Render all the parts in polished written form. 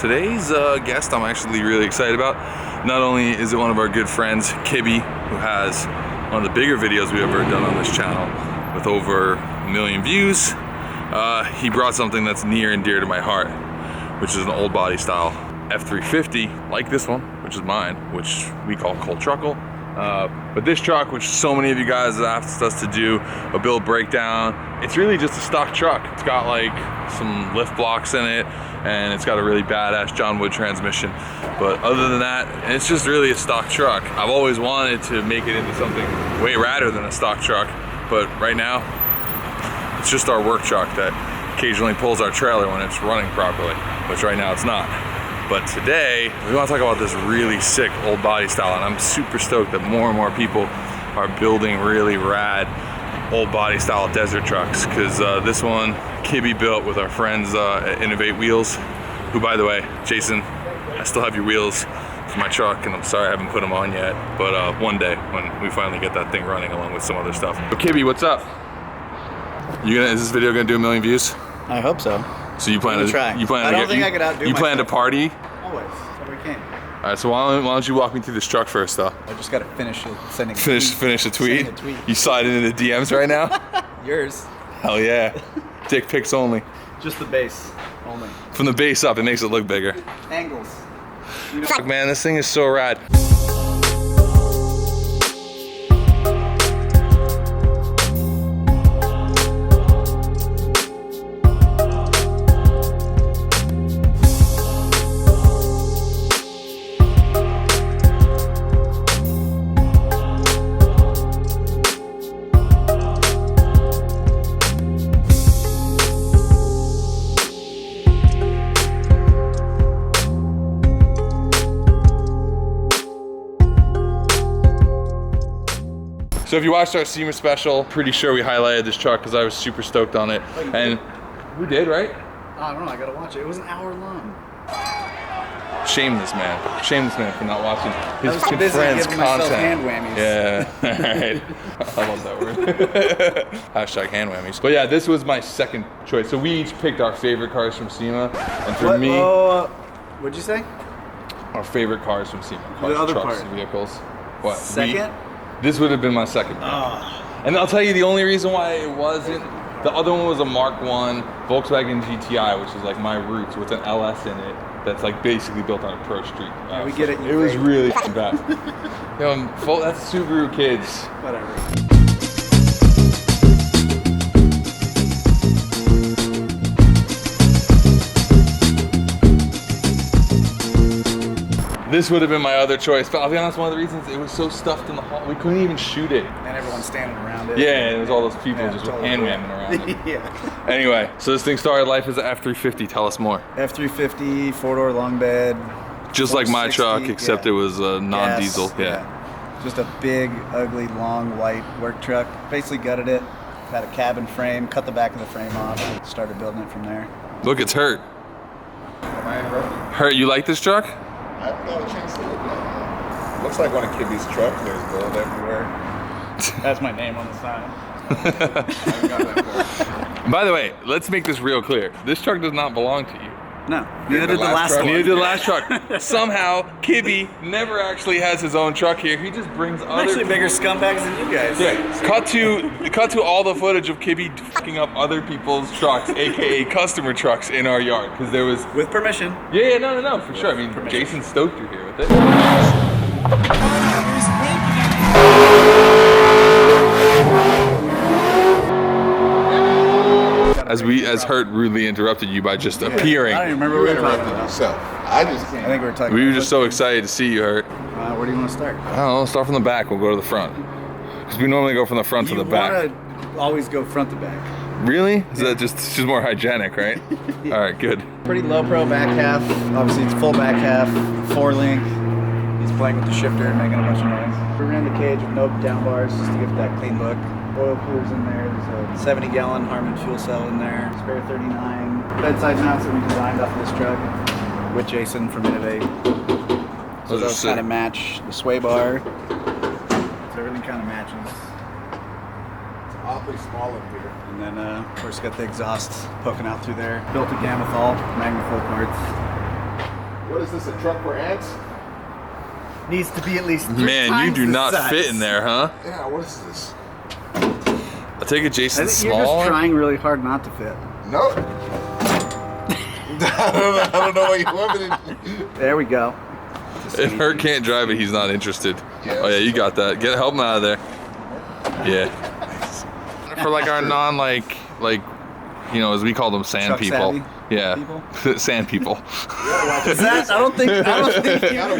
today's guest I'm actually really excited about. Not only is it one of our good friends, Kibby, who has one of the bigger videos we've ever done on this channel with over 1 million views. He brought something that's near and dear to my heart, which is an old body style F350, like this one, which is mine, which we call Cold Truckle. But this truck, which so many of you guys have asked us to do a build breakdown, it's really just a stock truck. It's got like some lift blocks in it, and it's got a really badass John Wood transmission. But other than that, it's just really a stock truck. I've always wanted to make it into something way radder than a stock truck, but right now, it's just our work truck that occasionally pulls our trailer when it's running properly, which right now it's not. But today, we want to talk about this really sick old body style, and I'm super stoked that more and more people are building really rad old body style desert trucks, because this one, Kibby built with our friends at Innovate Wheels, who, by the way, Jason, I still have your wheels for my truck, and I'm sorry I haven't put them on yet, but one day when we finally get that thing running along with some other stuff. So Kibby, what's up? Is this video gonna do 1 million views? I hope so. So you plan to try. You plan I to don't think I could outdo You plan to myself. party? Always, so we can. All right. So why don't you walk me through this truck first, though? I just gotta finish it. Finish a tweet. Sending a tweet. You slide into the DMs right now? Yours. Hell yeah. Dick pics only. Just the base only. From the base up, it makes it look bigger. Angles. Fuck, man, this thing is so rad. So if you watched our SEMA special, pretty sure we highlighted this truck because I was super stoked on it. And we did, right? I don't know, I gotta watch it. It was an hour long. Shame this man. Shame this man for not watching his I was too busy friends' giving myself content. hand whammies. Yeah, alright. I love that word. Hashtag hand whammies. But yeah, this was my second choice. So we each picked our favorite cars from SEMA. And for me, what'd you say? our favorite cars from SEMA. Cars, The other trucks, part. vehicles. What? Second? This would have been my second. And I'll tell you the only reason why it wasn't. The other one was a Mark I Volkswagen GTI, which is like my roots with an LS in it. That's like basically built on a Pro Street. Yeah, we get it. It was really bad. That's Subaru kids. Whatever. This would have been my other choice, but I'll be honest, one of the reasons it was so stuffed in the hall, we couldn't even shoot it. And everyone's standing around it. Yeah, and there's all those people Yeah, just totally. hand whamming around it. Yeah. Anyway, so this thing started life as an F350. Tell us more. F350, 4-door long bed. Just like my 460, truck, except yeah. it was non-diesel. Gas, Yeah. Just a big, ugly, long, white work truck. Basically gutted it. Had a cabin frame, cut the back of the frame off, and started building it from there. Look, it's Hurt. Hurt, you like this truck? I haven't got a chance to look at it. Looks like one of Kibby's truck. There's gold everywhere. That's my name on the sign. I haven't got that far. By the way, let's make this real clear. This truck does not belong to you. No, neither did the last truck. one. Neither did the last truck. Somehow, Kibby never actually has his own truck here. He just brings I'm other actually bigger scumbags than you guys. Yeah. Cut to all the footage of Kibby fucking up other people's trucks, aka customer trucks, in our yard. Because there was. With permission. Yeah, no, for sure. I mean, Jason stoked you're here with it. As Hurt rudely interrupted you by just appearing. I don't even remember You what we were talking interrupted about. yourself. I think we were talking We were about just so excited to see you, Hurt. where do you want to start? I don't know. Start from the back. We'll go to the front. Because we normally go from the front to the back. You want to always go front to back. Really? Is that just more hygienic, right? All right, good. Pretty low pro back half. Obviously it's full back half, 4-link. He's playing with the shifter and making a bunch of noise. We ran the cage with no down bars just to give it that clean look. Oil coolers in there. There's a 70-gallon Harman fuel cell in there. Spare 39. Bedside mounts that we designed off of this truck with Jason from Innovate. So Those are those sick. kind of match the sway bar. So everything kind of matches. It's awfully small up here. And then, of course, got the exhaust poking out through there. Built a Gamethol, Magnaflow parts. What is this, a truck for ants? Needs to be at least 3 Man, you times do the not size. fit in there, huh? Yeah, what is this? I take it I Jason's think you're small. just trying really hard not to fit. No. I don't know what you want me to. There we go. If Hurt can't drive it, he's not interested. Yeah, Oh yeah, you got that. Help him out of there. Yeah. For like our non you know, as we call them, sand Truck people. savvy Yeah. people? Sand people. Is that? I don't think you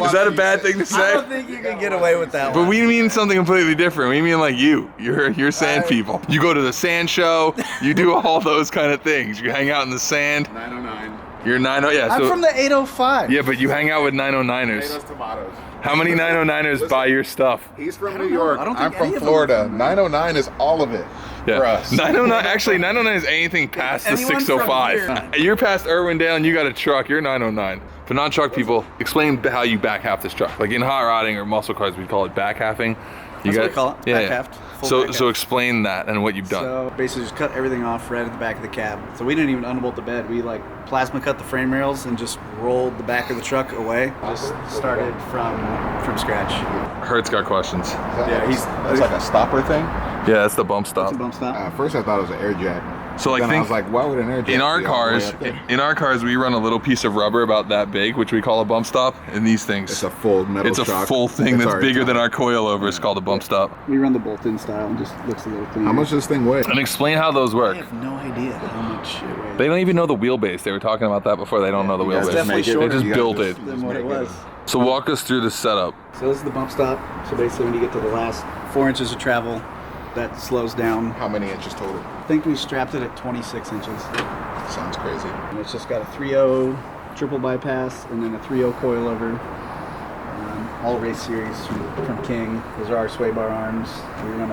Is that a bad thing to I say? don't think you can get away with that But one. we mean something completely different. We mean like you. You're sand people. You go to the sand show. You do all those kind of things. You hang out in the sand. 909. You're 90. Yeah. I'm So from the 805. yeah, but you hang out with 909ers. Potatoes, tomatoes. How many 909ers buy your stuff? He's from don't New know. York. I don't I'm think any from of them Florida. are from 909 is all of it for us. 909. Actually, 909 is anything past the Anyone from 605. You're past Irwindale and you got a truck. You're 909. For non-truck people, explain how you back half this truck. Like in hot rodding or muscle cars, we call it back halving. That's what we call it, back halved, full So back so half. explain that and what you've done. So basically just cut everything off right at the back of the cab. So we didn't even unbolt the bed. We like plasma cut the frame rails and just rolled the back of the truck away. Just started from scratch. Hurt's got questions. Yeah, That's like a stopper thing. Yeah, that's the bump stop. It's a bump stop. At first I thought it was an air jack. So like Then I think was like, why would an air jack in our be all the way cars, up there? in our cars, we run a little piece of rubber about that big, which we call a bump stop. And these things, It's a full metal it's a shock. full thing It's that's already bigger tight. than our coilover. It's called a bump stop. We run the bolt-in style and just looks a little cleaner. How much does this thing weigh? And explain how those I work. have no idea how much it weighs. They don't even know the wheelbase. They were talking about that before. They don't know the You guys wheelbase. definitely make it- shorter. They just you guys built just- it. than what it make was. So walk us through the setup. So this is the bump stop. So basically when you get to the last 4 inches of travel, that slows down. How many inches total? I think we strapped it at 26 inches. Sounds crazy. And it's just got a 3.0 triple bypass and then a 3.0 coilover. All race series from King. Those are our sway bar arms. We run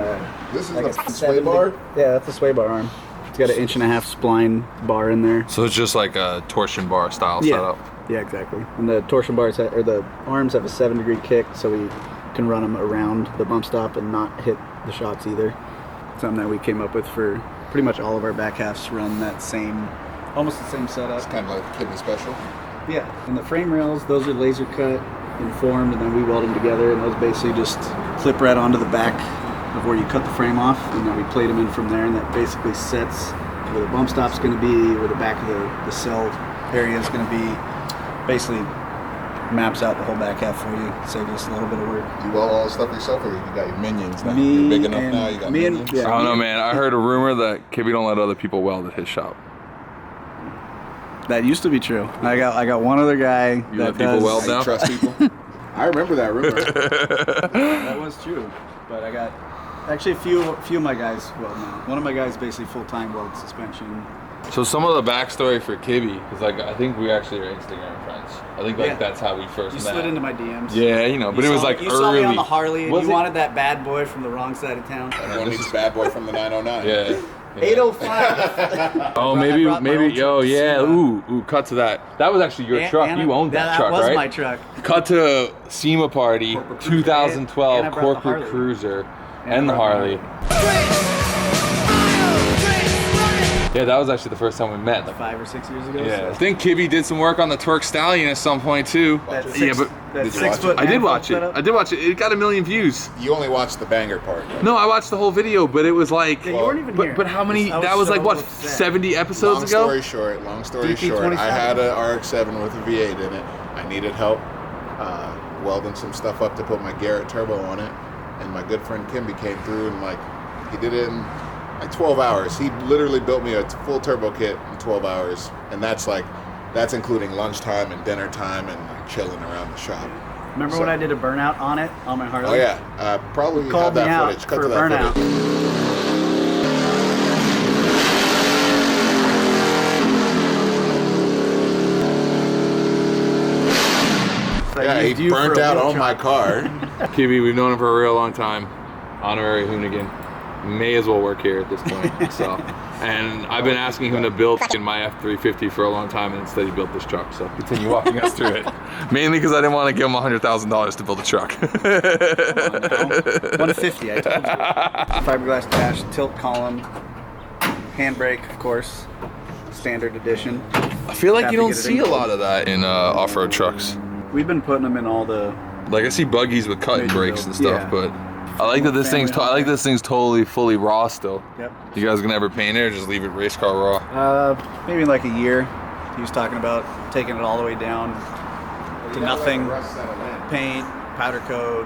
This is like the a sway 7 bar? Yeah, that's a sway bar arm. It's got an 1.5-inch spline bar in there. So it's just like a torsion bar style setup. Yeah, exactly. And the torsion bars or the arms have a 7-degree kick, so we can run them around the bump stop and not hit the shots either. Something that we came up with for pretty much all of our back halves. Run that same, almost the same setup. It's kind of like kidney special. Yeah, and the frame rails, those are laser cut and formed, and then we weld them together, and those basically just clip right onto the back of where you cut the frame off, and then we plate them in from there, and that basically sets where the bump stop's going to be, where the back of the cell area is going to be. Basically maps out the whole back half for you, saves us a little bit of work. You weld all the stuff yourself, or you got your minions now? Me You're big enough and- now, you got me and- minions? yeah. I don't know, man. I heard a rumor that Kibby don't let other people weld at his shop. That used to be true. I got one other guy You that let people does, weld You now? trust people? I remember that rumor. That was true, but I got actually a few of my guys weld now. One of my guys basically full-time weld suspension. So some of the backstory for Kibby is like I think we actually are Instagram friends. I think like Yeah. that's how we first You met. slid into my DMs. Yeah, you know, but it was like you early. saw me on the Harley, and Was you it? wanted that bad boy from the wrong side of town. Everyone needs a bad boy from the 909. Yeah. 805. Oh, I maybe, brought my own oh truck. yeah. Ooh, cut to that. That was actually your truck. You owned that truck, That was right? my truck. Cut to SEMA Party, Cruiser. 2012 And I brought the corporate Harley. cruiser, And and the I brought Harley. Yeah, that was actually the first time we met. Like, 5 or 6 years ago. yeah, I so. think Kibby did some work on the Twerk Stallion at some point too. That Yeah, but that Did you 6 watch foot it? I did man watch it. setup. I did watch it. It got 1 million views. You only watched the banger part. No, I watched the whole video, but it was like, Yeah, you weren't even here. but how many? I was That was like so what, upset. 70 episodes Long ago? story short, DP25. I had an RX-7 with a V8 in it. I needed help welding some stuff up to put my Garrett turbo on it. And my good friend Kimby came through and like, he did it in like 12 hours. He literally built me a full turbo kit in 12 hours. And that's including lunchtime and dinner time and like chilling around the shop. Remember So- when I did a burnout on it on my Harley? Oh yeah, probably have Called me that out footage. Cut for to a that burnout. footage. So I Yeah, used he you for burnt a out wheel on my truck. car. Kibby, we've known him for a real long time. Honorary Hoonigan. May as well work here at this point. So, and I've been asking him to build in my F350 for a long time, and instead he built this truck. So continue walking us through it. Mainly because I didn't want to give him $100,000 to build a truck. 150, I told you. Fiberglass dash, tilt column, handbrake, of course, standard edition. I feel like Have you to don't get it see in. a lot of that in off-road trucks. We've been putting them in all the. Like I see buggies with cutting Major brakes and stuff, build. but I like that this thing's Family I like this thing's totally fully raw still. Yep. You guys gonna ever paint it or just leave it race car raw? Maybe like a year. He was talking about taking it all the way down to nothing. Paint, powder coat,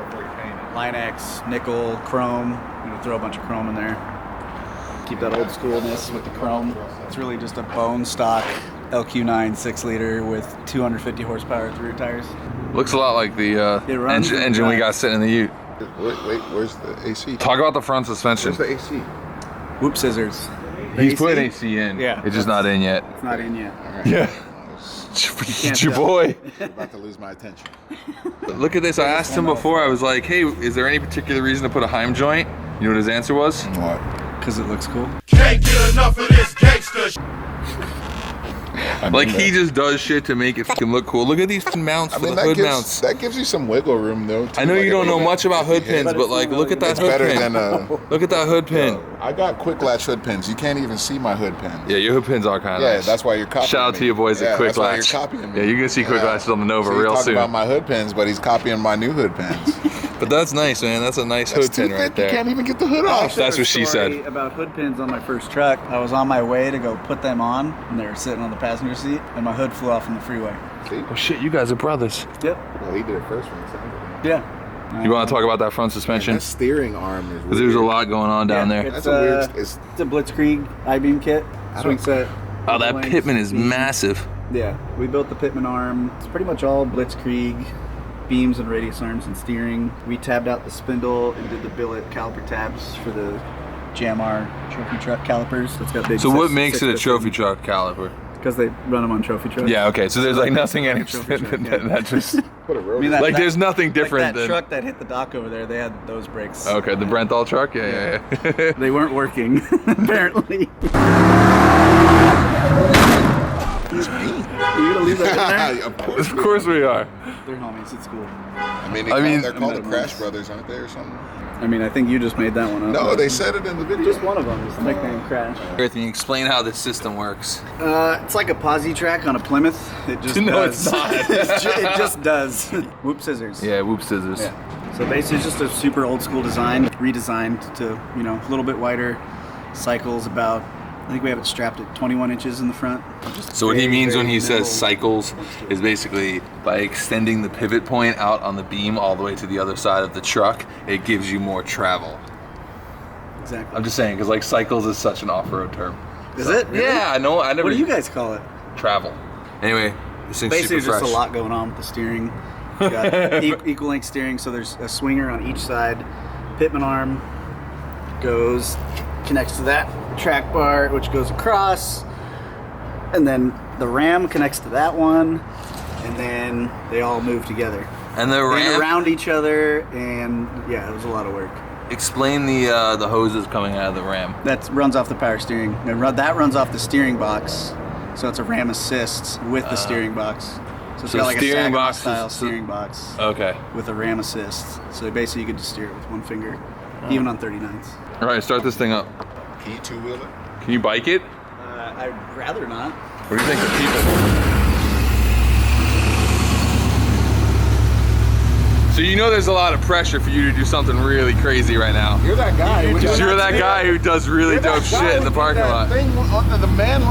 Line-X, nickel, chrome. I'm gonna throw a bunch of chrome in there. Keep that old schoolness with the chrome. It's really just a bone stock LQ9 6-liter with 250 horsepower at the rear tires. Looks a lot like the It runs engine we got sitting in the Ute. Wait, where's the AC? Talk about the front suspension. Where's the AC? Whoop scissors. The He's AC? putting AC in. Yeah. It's just not in yet. It's not in yet. Yeah. can't It's your tell. boy. I'm about to lose my attention. Look at this. I asked him before. I was like, "Hey, is there any particular reason to put a Heim joint?" You know what his answer was? What? Because it looks cool. Can't get enough of this gangster shit. Like he just does shit to make it fucking look cool. Look at these mounts I for mean, the that hood gives, mounts. that gives you some wiggle room, though. Too. I know Like, you don't if know hit- much about hood if you hit- pins, but like, look at that It's hood better pin. than Look at that hood pin. I got quick latch hood pins. You can't even see my hood pins. Yeah, your hood pins are kind of Yeah, nice. that's why you're copying Shout out me. to your boys Yeah, at Quick that's why Latch. you're copying me. Yeah, you're gonna see Quick Latches on the Nova So real he's talking soon. about my hood pins, but he's copying my new hood pins. But that's nice, man. That's a nice That's hood pin too right thick. You there. can't even get the hood off. That's what she Story said. About hood pins on my first truck. I was on my way to go put them on, and they were sitting on the passenger seat, and my hood flew off on the freeway. See? Oh shit, you guys are brothers. Yep. Well, he did it first one. Yeah. You want to talk about that front suspension? That steering arm is Because there's a weird. lot going on down there. That's a weird. It's It's a Blitzkrieg I-beam kit. Swing set. Oh, that length, Pitman is beam. massive. Yeah, we built the Pitman arm. It's pretty much all Blitzkrieg beams and radius arms and steering. We tabbed out the spindle and did the billet caliper tabs for the JMR trophy truck calipers. It's got big. So what makes it a trophy truck caliper? Because they run them on trophy trucks. Yeah, okay. So there's like nothing in it. Trophy truck, yeah. That just put a road. I mean, like there's nothing different like that than truck that hit the dock over there. They had those brakes. okay, the Brenthal truck. Yeah. They weren't working apparently. He's mean. You gonna leave that in there? Of course. Of course we are. They're homies at school. I mean, they're called the Crash Brothers, aren't they, or something? I mean, I think you just made that one up. No, they said it in the video. Just one of them is nicknamed Crash. Everything. Explain how this system works. It's like a posi track on a Plymouth. It just No, does. it's not. It just does. Whoop scissors. Yeah, whoop scissors. Yeah. So basically, it's just a super old school design, redesigned to a little bit wider cycles. About I think we have it strapped at 21 inches in the front. Just So what he very, means when very he says nimble. cycles is basically by extending the pivot point out on the beam all the way to the other side of the truck, it gives you more travel. Exactly. I'm just saying because like cycles is such an off-road term. Is it? Really? Yeah, I know. I never. What do you guys call it? travel? Anyway, this thing's Basically, super there's fresh. just a lot going on with the steering. You got equal length steering, so there's a swinger on each side. Pitman arm connects to that track bar, which goes across, and then the ram connects to that one, and then they all move together And the and ram. around each other, and yeah, it was a lot of work. Explain the hoses coming out of the ram. That runs off the power steering. That runs off the steering box, so it's a ram assist with the steering box. So it's So got like a steering Saginaw box is- style steering box. Okay. With a ram assist. So basically you could just steer it with one finger, even on 39s. All right, start this thing up. Can you two-wheel it? Can you bike it? I'd rather not. What do you think of people? So you know there's a lot of pressure for you to do something really crazy right now. You're that guy. Because you're that guy who does really You're that dope guy shit in the who did parking that lot. Thing on the man,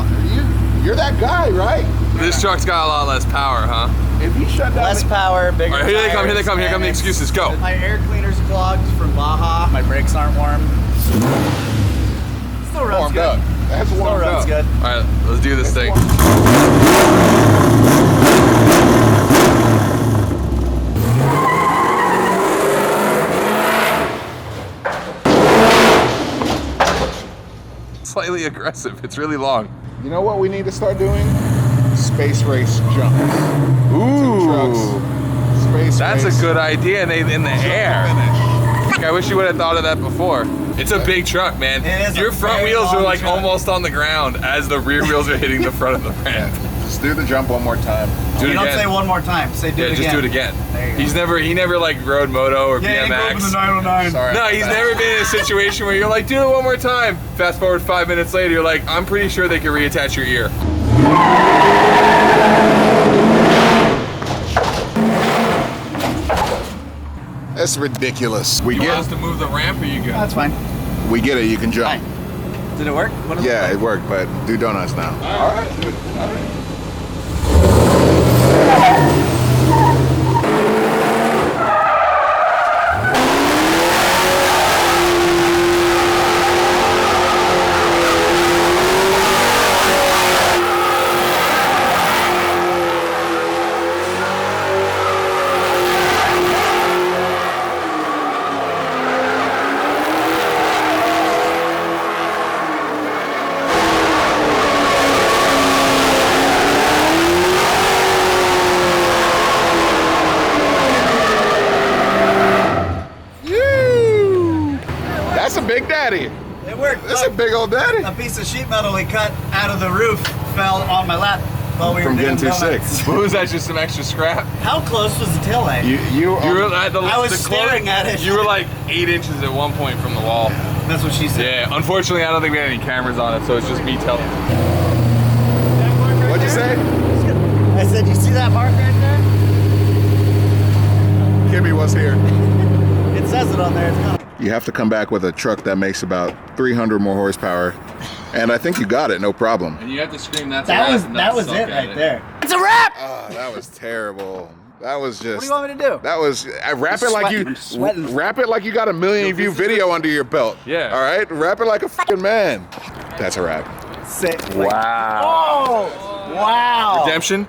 you're that guy, right? This truck's got a lot less power, huh? If you shut down, Less power, bigger All right, here they come, here they come, here come the tires, and excuses. Go. My air cleaner's clogged from Baja. My brakes aren't warm. Still runs warmed good. up. That's Still warmed runs up. good. All right, let's do this thing. Slightly aggressive. It's really long. You know what we need to start doing? Space race jumps. Ooh, Trucks. Space that's race. a good idea. And they in the air. Finish. I wish you would have thought of that before. It's a big truck, man. It is a Your front very wheels are long like truck. almost on the ground as the rear wheels are hitting the front of the ramp. Just do the jump one more time. Do it You don't again. say one more time. Say do Yeah, it just again. do it again. There you go. He never like rode moto or Yeah, you go over BMX. the 909. Sorry. No, he's never been in a situation where you're like, do it one more time. Fast forward 5 minutes later, you're like, I'm pretty sure they can reattach your ear. That's ridiculous. We You want get us to move the ramp or you good? That's fine. we get it. You can jump. Fine. Did it work? What does Yeah, it it worked, but do donuts now. All right, dude. All right. That's a big daddy. It worked. That's a big old daddy. A piece of sheet metal we cut out of the roof fell on my lap while we From were doing getting too sick. donuts. What was that? Just some extra scrap? How close was the tail light? You You were at the, I was the staring at it. You were like 8 inches at one point from the wall. That's what she said. Yeah, unfortunately, I don't think we had any cameras on it, so it's just me telling. What'd you say? I said, you see that mark right there? Kimmy was here. It says it on there. It's coming. You have to come back with a truck that makes about 300 more horsepower, and I think you got it, no problem. And you have to scream, that's That was it right there. It's a wrap! Oh, that was terrible. That was just. What do you want me to do? That was. Wrap I'm it like sweating, you. I'm sweating. Wrap it like you got a million view video under your belt. Yeah. All right. Wrap it like a fucking man. That's a wrap. Sit. Wow. Oh! Wow! Redemption?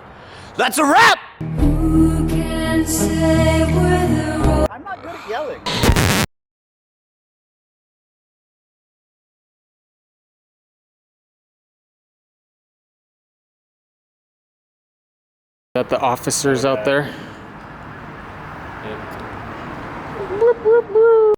That's a wrap! Who can say where the road I'm not good at yelling. That the officers out there? Yeah. Boop, boop, boop.